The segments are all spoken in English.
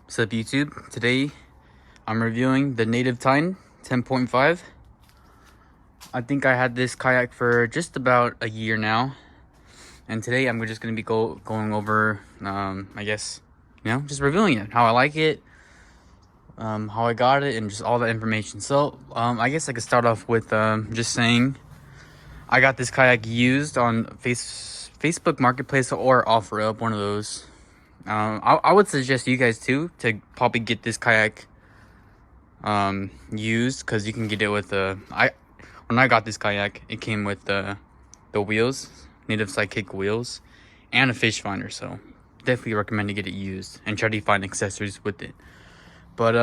What's up, YouTube? Today I'm reviewing the Native Titan 10.5. I think I had this kayak for just about a year now, and today I'm just going to be going over I guess, just reviewing it, how I like it, how I got it, and just all that information. So I guess I could start off with just saying I got this kayak used on Facebook Marketplace or OfferUp, one of those. I would suggest you guys too to probably get this kayak used, because you can get it with when I got this kayak, it came with the wheels, native sidekick wheels, and a fish finder. So definitely recommend to get it used and try to find accessories with it. But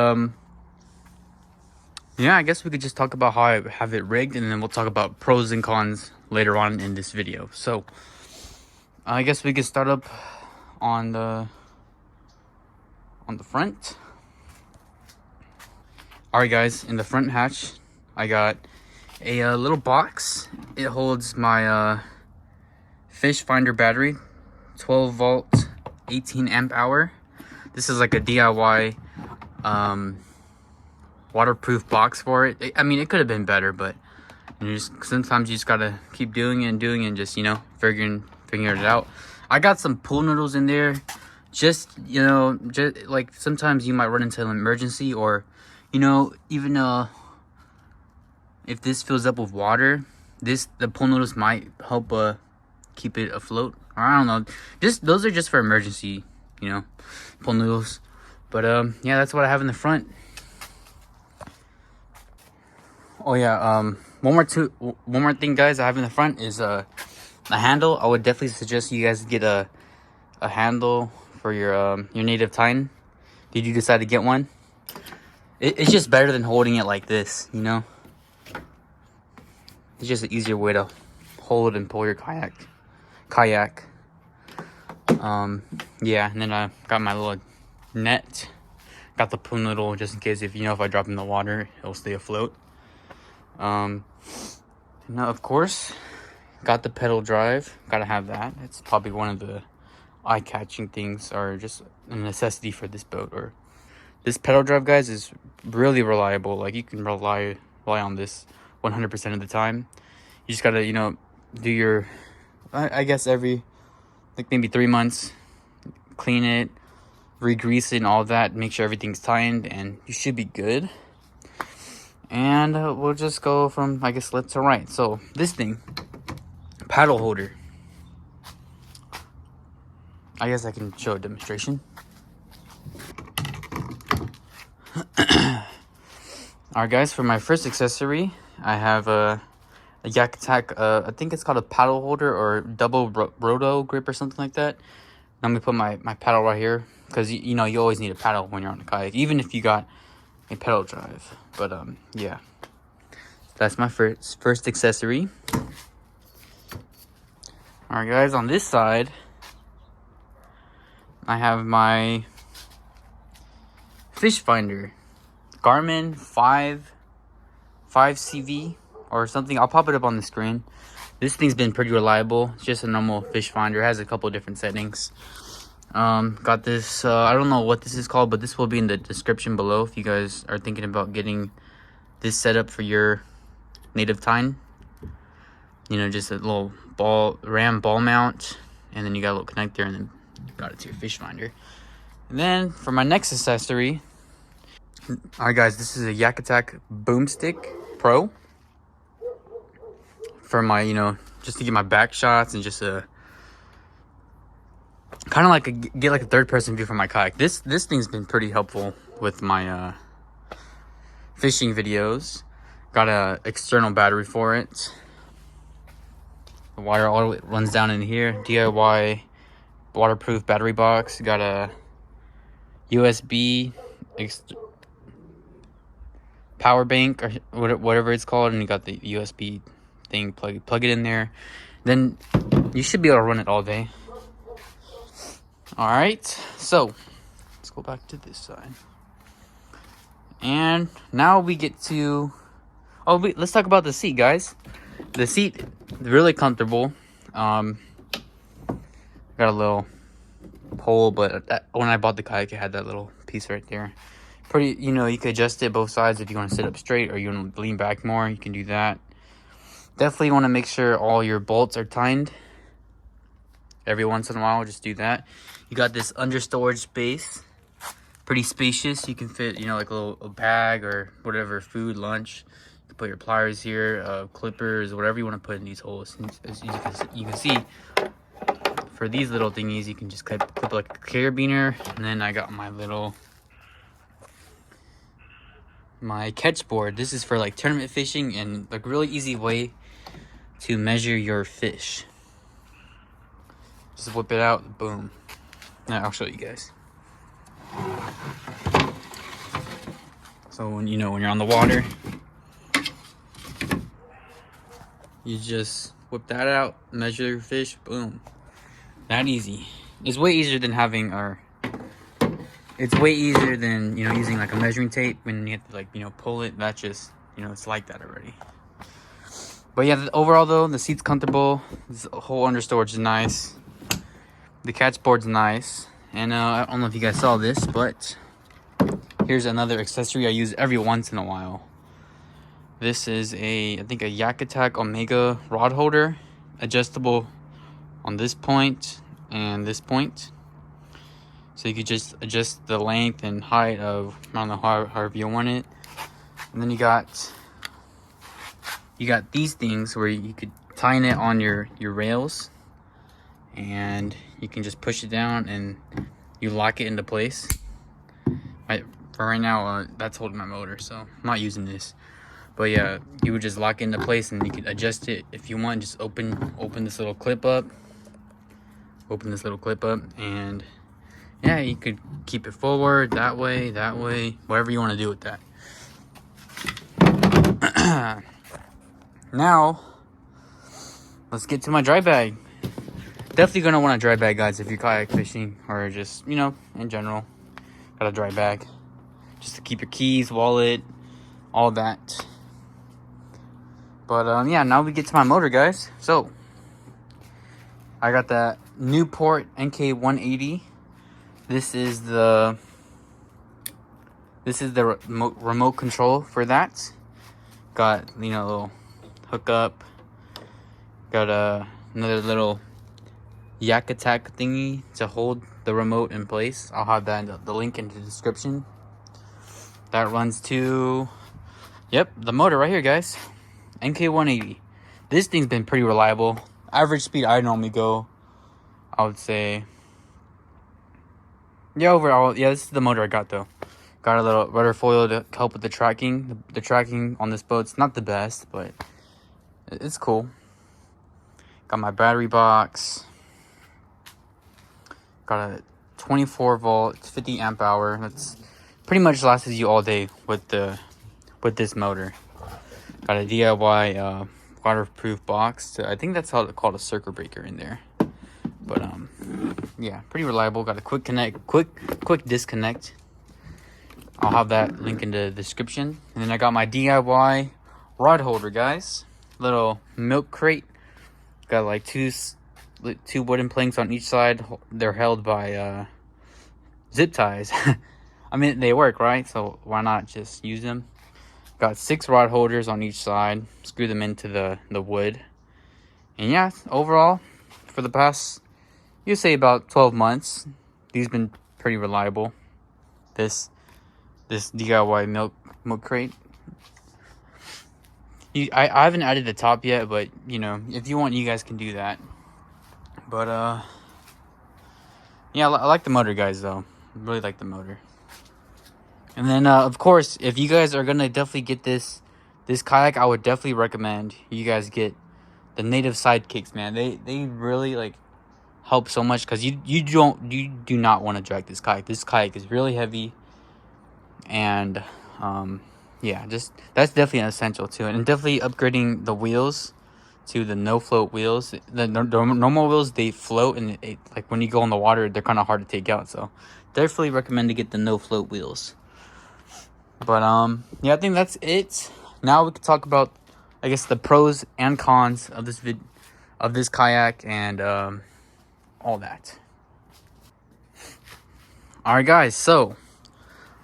yeah, I guess we could just talk about how I have it rigged, and then we'll talk about pros and cons later on in this video. So I guess we could start up on the front. Alright guys, in the front hatch I got a little box. It holds my fish finder battery, 12 volt 18 amp hour. This is like a DIY waterproof box for it. I mean, it could have been better, but sometimes you just gotta keep doing it and just figuring it out. I got some pool noodles in there, just like sometimes you might run into an emergency, or even if this fills up with water, the pool noodles might help keep it afloat, or I don't know, those are just for emergency pool noodles. But yeah, that's what I have in the front. Oh yeah, one more thing guys I have in the front is a handle. I would definitely suggest you guys get a handle for your Native Titan. Did you decide to get one? It's just better than holding it like this, It's just an easier way to hold and pull your kayak. Yeah, and then I got my little net. Got the pool noodle just in case if I drop in the water, it'll stay afloat. Now of course, got the pedal drive. Gotta have that. It's probably one of the eye-catching things, or just a necessity for this boat. Or this pedal drive, guys, is really reliable. Like, you can rely on this 100% of the time. You just gotta do your I guess every maybe 3 months, clean it, re-grease it and all that, make sure everything's tightened, and you should be good. And we'll just go from, I guess, left to right. So this thing, paddle holder. I guess I can show a demonstration. Alright guys, for my first accessory, I have a Kayak Attack, I think it's called a paddle holder, or double roto grip or something like that. I'm gonna put my paddle right here, because you always need a paddle when you're on a kayak, even if you got a pedal drive. But yeah, that's my first accessory. Alright guys, on this side I have my fish finder, Garmin 5CV or something. I'll pop it up on the screen. This thing's been pretty reliable. It's just a normal fish finder. It has a couple of different settings. Got this, I don't know what this is called, but this will be in the description below if you guys are thinking about getting this set up for your Native Titan. Just a little ram ball mount, and then you got a little connector, and then got it to your fish finder. And then for my next accessory, alright guys, this is a Kayak Attack Boomstick Pro for my just to get my back shots, and just a kind of like get like a third person view for my kayak. This thing's been pretty helpful with my fishing videos. Got a external battery for it. The wire all runs down in here. DIY waterproof battery box. Got a USB power bank, or whatever it's called, and you got the USB thing. Plug it in there, then you should be able to run it all day. All right, so let's go back to this side, and now we get to let's talk about the seat, guys. The seat, really comfortable. Got a little pole, but when I bought the kayak, it had that little piece right there. Pretty, you know, you could adjust it both sides if you want to sit up straight or you want to lean back more. You can do that. Definitely want to make sure all your bolts are tightened. Every once in a while, just do that. You got this under storage space. Pretty spacious. You can fit, you know, like a bag or whatever, food, lunch. You can put your pliers here, clippers, whatever you want to put in these holes. As you can see, for these little thingies, you can just clip like a carabiner. And then I got my catch board. This is for like tournament fishing and like really easy way to measure your fish. Just whip it out, boom. Now I'll show you guys. So when you're on the water, you just whip that out, measure your fish, boom. That easy. It's way easier than it's way easier than, using like a measuring tape when you have to like, pull it. That just, it's like that already. But yeah, overall though, the seat's comfortable. This whole under storage is nice. The catch board's nice. And I don't know if you guys saw this, but here's another accessory I use every once in a while. This is I think a Yak Attack Omega rod holder, adjustable on this point and this point. So you could just adjust the length and height of, I don't know, however you want it. And then you got these things where you could tighten it on your rails, and you can just push it down and you lock it into place. For right now, that's holding my motor, so I'm not using this. But yeah, you would just lock it into place and you could adjust it if you want. Just open this little clip up. Open this little clip up, and yeah, you could keep it forward, that way, whatever you want to do with that. Now, let's get to my dry bag. Definitely going to want a dry bag, guys, if you're kayak fishing or just, in general. Got a dry bag. Just to keep your keys, wallet, all that. But, yeah, now we get to my motor, guys. So, I got that Newport NK180. This is the remote control for that. Got, a little hookup. Got another little Yak Attack thingy to hold the remote in place. I'll have the link in the description. That runs to, the motor right here, guys. NK180. This thing's been pretty reliable. Average speed I normally go, I would say, overall, this is the motor I got though. Got a little rudder foil to help with the tracking. The tracking on this boat's not the best, but it's cool. Got my battery box. Got a 24 volt, 50 amp hour. That's pretty much lasts you all day with this motor. Got a DIY waterproof box. I think that's how it's called, a circuit breaker in there. But yeah, pretty reliable. Got a quick disconnect. I'll have that link in the description. And then I got my DIY rod holder, guys. Little milk crate. Got like two wooden planks on each side. They're held by zip ties. I mean, they work, right? So why not just use them? Got 6 rod holders on each side. Screw them into the wood. And yeah, overall, for the past, you say about 12 months, these been pretty reliable. This DIY milk crate. I haven't added the top yet, but if you want, you guys can do that. But yeah, I like the motor, guys, though. I really like the motor. And then of course, if you guys are gonna definitely get this kayak, I would definitely recommend you guys get the native sidekicks, man. They really like help so much, because you do not want to drag this kayak. This kayak is really heavy, and yeah, just that's definitely an essential to it. And definitely upgrading the wheels to the no float wheels. The normal wheels, they float, and like when you go in the water, they're kind of hard to take out. So definitely recommend to get the no float wheels. But yeah, I think that's it. Now we can talk about, I guess, the pros and cons of this kayak and all that. Alright guys, so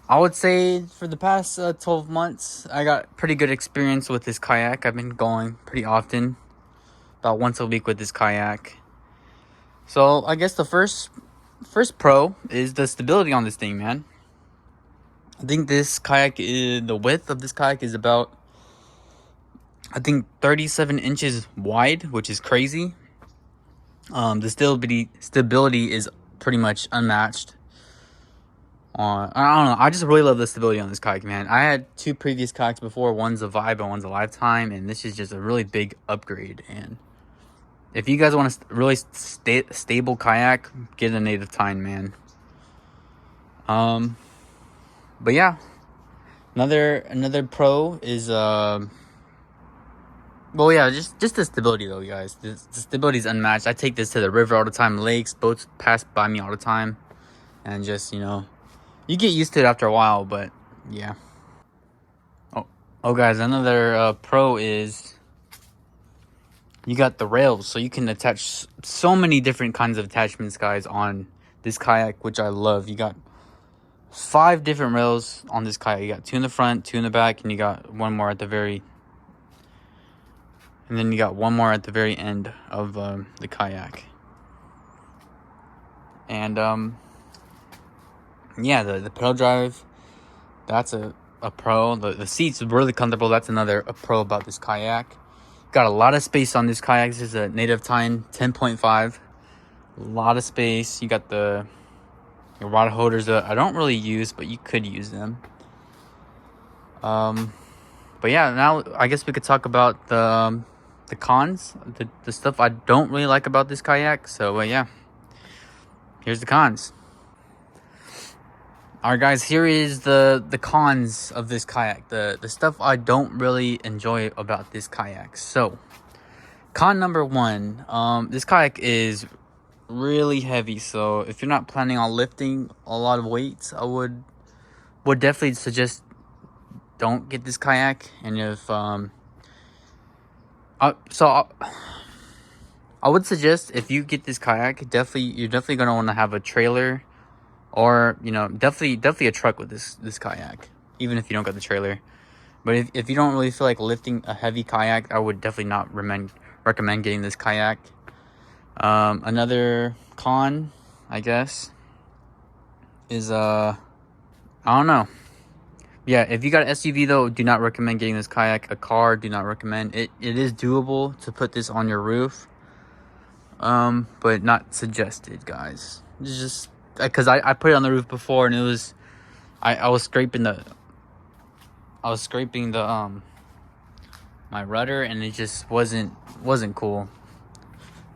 I would say for the past 12 months, I got pretty good experience with this kayak. I've been going pretty often, about once a week with this kayak. So I guess the first pro is the stability on this thing, man. I think this kayak the width of this kayak is about, I think, 37 inches wide, which is crazy. The stability is pretty much unmatched. I don't know. I just really love the stability on this kayak, man. I had two previous kayaks before. One's a Vibe and one's a Lifetime, and this is just a really big upgrade. And if you guys want a really stable kayak, get a Native Tine, man. But yeah, another pro is well, yeah, just the stability though, guys. The stability is unmatched. I take this to the river all the time, lakes, boats pass by me all the time, and just, you know, you get used to it after a while. But yeah. Oh guys, another pro is you got the rails, so you can attach so many different kinds of attachments, guys, on this kayak, which I love. You got 5 different rails on this kayak. You got 2 in the front, 2 in the back, and you got one more at the very, and then you got one more at the very end of the kayak. And yeah, the pedal drive, that's a pro. The seats are really comfortable. That's another pro about this kayak. Got a lot of space on this kayak. This is a Native Tine 10.5. A lot of space. You got your rod holders that I don't really use, but you could use them. But yeah, now I guess we could talk about the cons, the stuff I don't really like about this kayak. So yeah, here's the cons. Alright guys, here is the cons of this kayak, the stuff I don't really enjoy about this kayak. So con number 1, this kayak is really heavy. So if you're not planning on lifting a lot of weights, I would definitely suggest don't get this kayak. And if I would suggest, if you get this kayak, you're definitely gonna want to have a trailer, or, you know, definitely a truck with this kayak, even if you don't got the trailer. But if you don't really feel like lifting a heavy kayak, I would definitely not recommend getting this kayak. Another con, I guess, is I don't know. Yeah, if you got an SUV though, do not recommend getting this kayak. A car, do not recommend it. It is doable to put this on your roof, but not suggested, guys. It's just because I put it on the roof before, and it was I was scraping the my rudder, and it just wasn't cool.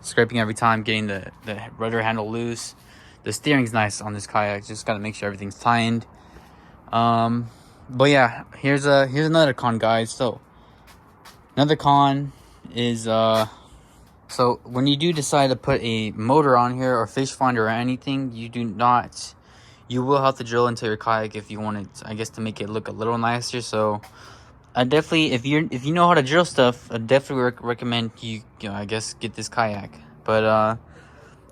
Scraping every time, getting the rudder handle loose. The steering's nice on this kayak, just gotta make sure everything's tightened. But yeah, here's another con, guys. So another con is so when you do decide to put a motor on here, or fish finder, or anything, you will have to drill into your kayak if you want it, I guess, to make it look a little nicer. So I definitely, if you know how to drill stuff, I definitely recommend you know, I guess, get this kayak. But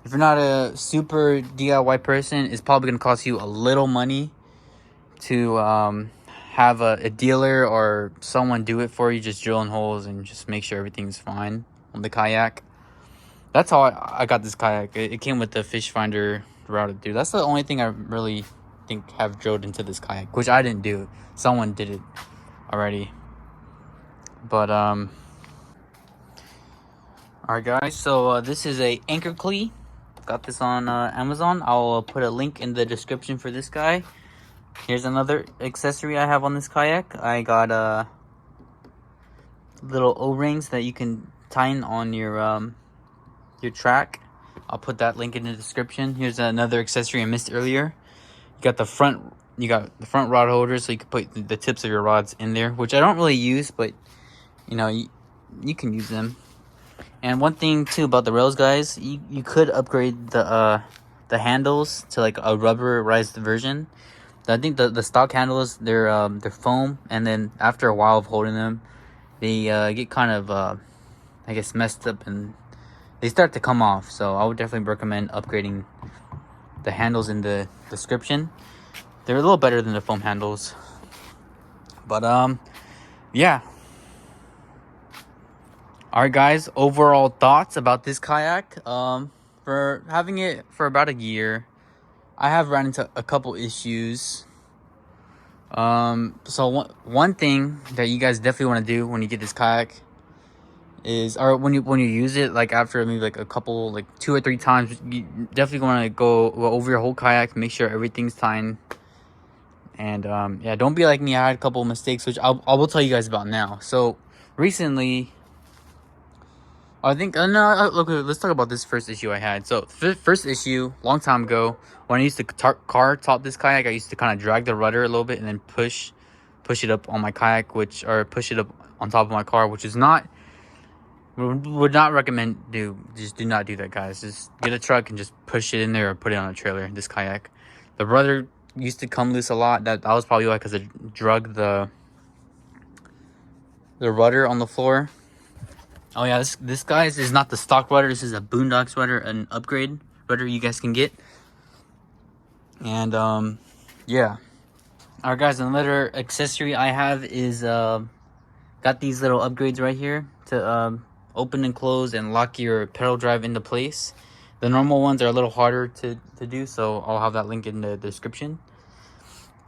if you're not a super DIY person, it's probably gonna cost you a little money to have a dealer or someone do it for you, just drilling holes and just make sure everything's fine on the kayak. That's how I got this kayak. It came with the fish finder routed through. That's the only thing I really think have drilled into this kayak, which I didn't do. Someone did it already. But alright guys, so this is a anchor Cleat. Got this on Amazon. I'll put a link in the description for this guy. Here's another accessory I have on this kayak. I got little O-rings that you can tighten on your track. I'll put that link in the description. Here's another accessory I missed earlier. You got the front rod holder, so you can put the tips of your rods in there, which I don't really use, but you know, you can use them. And one thing too about the rails, guys, you could upgrade the handles to like a rubberized version. I think the stock handles, they're foam, and then after a while of holding them, they get kind of I guess messed up, and they start to come off. So I would definitely recommend upgrading the handles in the description. They're a little better than the foam handles. But yeah. Alright guys, overall thoughts about this kayak. For having it for about a year, I have run into a couple issues. So one thing that you guys definitely want to do when you get this kayak is, or when you use it, like after maybe like a couple, like 2 or 3 times, you definitely want to go over your whole kayak, make sure everything's tight. And yeah, don't be like me. I had a couple mistakes, which I will tell you guys about now. So recently, I think look, let's talk about this first issue I had. So first issue, long time ago, when I used to car top this kayak, I used to kind of drag the rudder a little bit and then push it up on my kayak, or push it up on top of my car, which is not, would not recommend just do not do that, guys. Just get a truck and just push it in there or put it on a trailer. This kayak, the rudder used to come loose a lot. That was probably why, because it drug the rudder on the floor. Oh yeah, this guys is not the stock rudder. This is a Boondocks rudder, an upgrade rudder you guys can get. And yeah. Alright guys, another accessory I have is got these little upgrades right here to open and close and lock your pedal drive into place. The normal ones are a little harder to do, so I'll have that link in the description.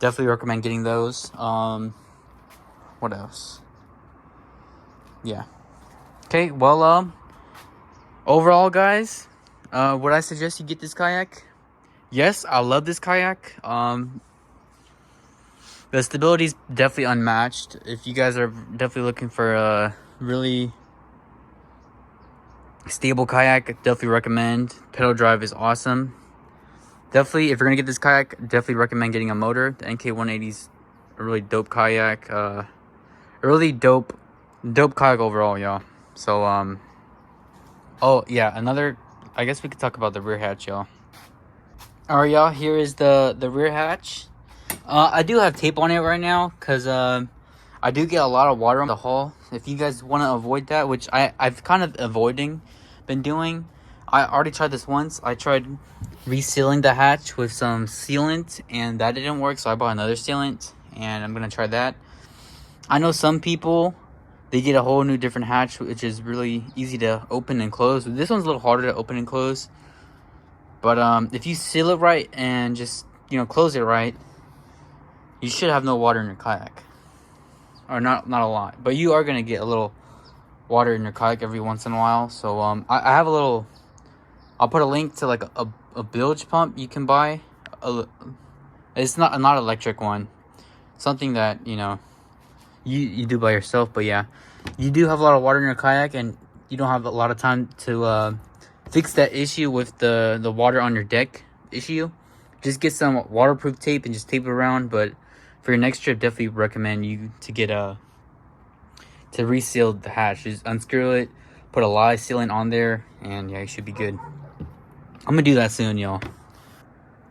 Definitely recommend getting those. What else? Yeah. Okay, well, overall, guys, would I suggest you get this kayak? Yes, I love this kayak. The stability is definitely unmatched. If you guys are definitely looking for a really stable kayak, definitely recommend. Pedal drive is awesome. Definitely, if you're gonna get this kayak, definitely recommend getting a motor. The NK180 is a really dope kayak. A really dope kayak overall, y'all. So oh yeah, I guess we could talk about the rear hatch, y'all. Alright, y'all, here is the rear hatch. I do have tape on it right now because I do get a lot of water on the hull. If you guys want to avoid that, which I've kind of been doing. I already tried this once. I tried resealing the hatch with some sealant, and that didn't work, so I bought another sealant, and I'm gonna try that. I know some people, they get a whole new different hatch, which is really easy to open and close. This one's a little harder to open and close. But if you seal it right and just, close it right, you should have no water in your kayak. Or not a lot. But you are going to get a little water in your kayak every once in a while. So I have a little, I'll put a link to like a bilge pump you can buy. It's not electric one. Something that, you do by yourself. But yeah, you do have a lot of water in your kayak, and you don't have a lot of time to fix that issue with the water on your deck issue. Just get some waterproof tape and just tape it around. But for your next trip, definitely recommend you to get to reseal the hatch. Just unscrew it, put a lot of sealant on there, and yeah, you should be good. I'm gonna do that soon, y'all.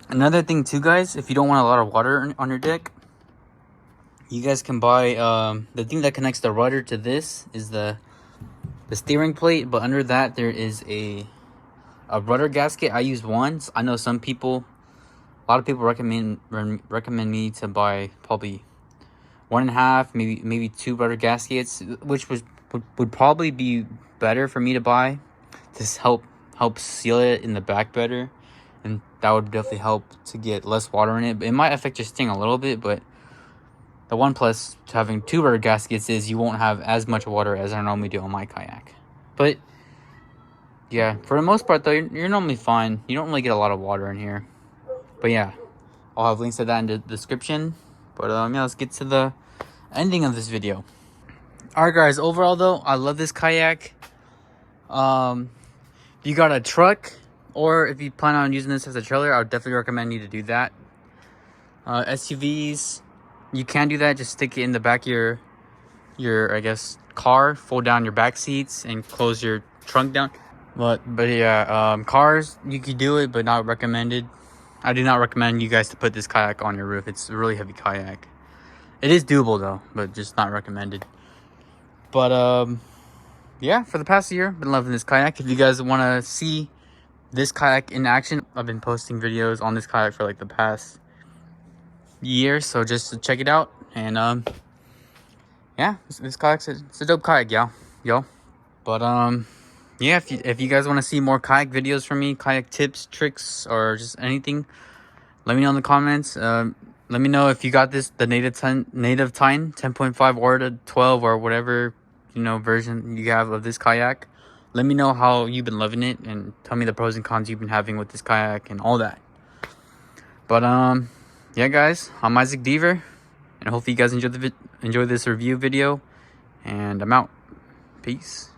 Another thing too, guys, if you don't want a lot of water on your deck, you guys can buy the thing that connects the rudder to this is the steering plate, but under that there is a rudder gasket. I use one. I know some people, a lot of people recommend me to buy probably 1.5, maybe 2 rudder gaskets, which would probably be better for me to buy to help seal it in the back better, and that would definitely help to get less water in it. But it might affect your sting a little bit, but the one plus to having 2 rudder gaskets is you won't have as much water as I normally do on my kayak. But yeah, for the most part though, you're normally fine. You don't really get a lot of water in here. But yeah, I'll have links to that in the description. But yeah, let's get to the ending of this video. Alright guys, overall though, I love this kayak. You got a truck, or if you plan on using this as a trailer, I would definitely recommend you to do that. SUVs, you can do that. Just stick it in the back of your I guess car, fold down your back seats and close your trunk down. But yeah, cars, you could do it, but not recommended. I do not recommend you guys to put this kayak on your roof. It's a really heavy kayak. It is doable though, but just not recommended. But yeah, for the past year, been loving this kayak. If you guys want to see this kayak in action. I've been posting videos on this kayak for like the past year, so just to check it out. And yeah, this kayak's it's a dope kayak, yo. But yeah, if you guys want to see more kayak videos from me, kayak tips, tricks, or just anything, let me know in the comments. Let me know if you got the native time 10.5 or the 12 or whatever, you know, version you have of this kayak. Let me know how you've been loving it, and tell me the pros and cons you've been having with this kayak and all that. But yeah, guys, I'm Isaac Deaver, and hopefully you guys enjoy this review video. And I'm out. Peace.